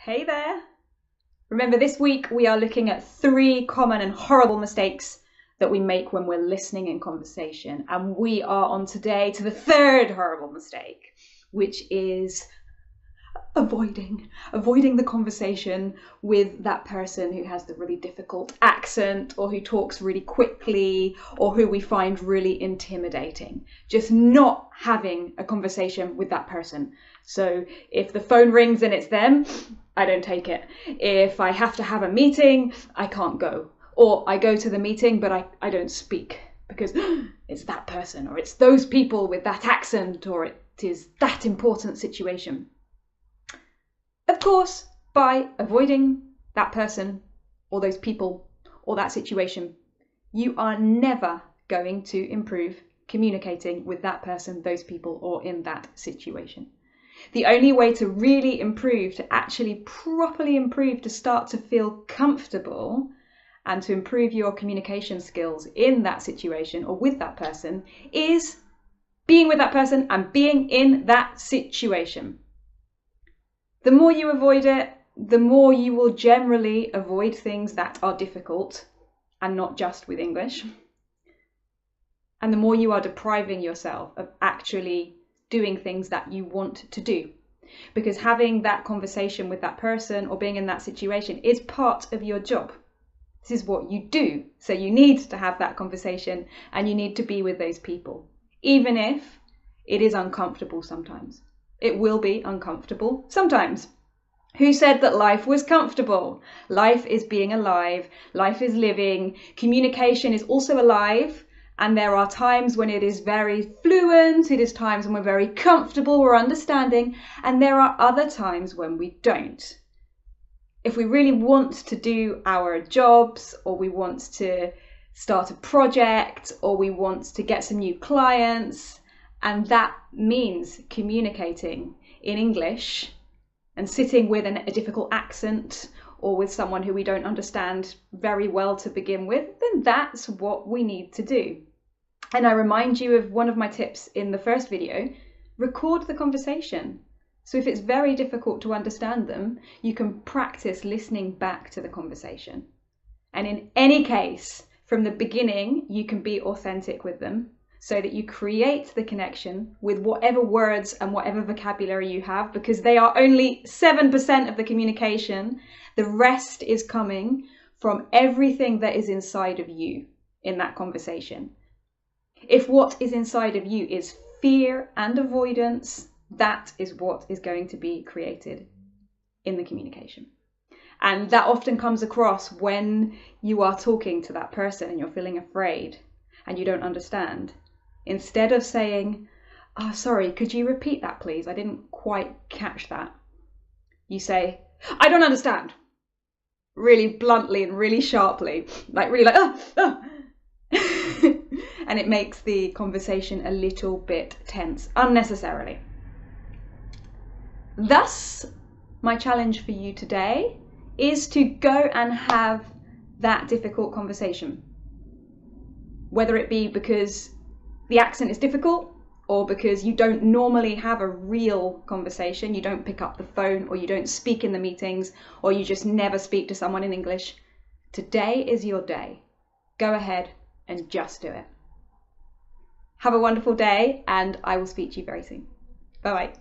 Hey there! Remember, this week we are looking at 3 common and horrible mistakes that we make when we're listening in conversation. And we are on today to the 3rd horrible mistake, which is avoiding the conversation with that person who has the really difficult accent, or who talks really quickly, or who we find really intimidating. Just not having a conversation with that person. So if the phone rings and it's them, I don't take it. If I have to have a meeting, I can't go. Or I go to the meeting, but I don't speak because it's that person, or it's those people with that accent, or it is that important situation. Of course, by avoiding that person or those people or that situation, you are never going to improve communicating with that person, those people, or in that situation. The only way to really improve, to actually properly improve, to start to feel comfortable and to improve your communication skills in that situation or with that person, is being with that person and being in that situation. The more you avoid it, the more you will generally avoid things that are difficult, and not just with English. And the more you are depriving yourself of actually doing things that you want to do. Because having that conversation with that person or being in that situation is part of your job. This is what you do. So you need to have that conversation and you need to be with those people. Even if it is uncomfortable sometimes. It will be uncomfortable sometimes. Who said that life was comfortable? Life is being alive. Life is living. Communication is also alive. And there are times when it is very fluent. It is times when we're very comfortable, we're understanding. And there are other times when we don't. If we really want to do our jobs, or we want to start a project, or we want to get some new clients, and that means communicating in English and sitting with a difficult accent or with someone who we don't understand very well to begin with, then that's what we need to do. And I remind you of one of my tips in the first video: record the conversation. So if it's very difficult to understand them, you can practice listening back to the conversation. And in any case, from the beginning, you can be authentic with them, so that you create the connection with whatever words and whatever vocabulary you have, because they are only 7% of the communication. The rest is coming from everything that is inside of you in that conversation. If what is inside of you is fear and avoidance, that is what is going to be created in the communication. And that often comes across when you are talking to that person and you're feeling afraid and you don't understand. Instead of saying, "Oh, sorry, could you repeat that, please? I didn't quite catch that." You say, "I don't understand." Really bluntly and really sharply, oh. And it makes the conversation a little bit tense, unnecessarily. Thus, my challenge for you today is to go and have that difficult conversation. Whether it be because the accent is difficult, or because you don't normally have a real conversation, you don't pick up the phone, or you don't speak in the meetings, or you just never speak to someone in English. Today is your day. Go ahead and just do it. Have a wonderful day, and I will speak to you very soon. Bye-bye.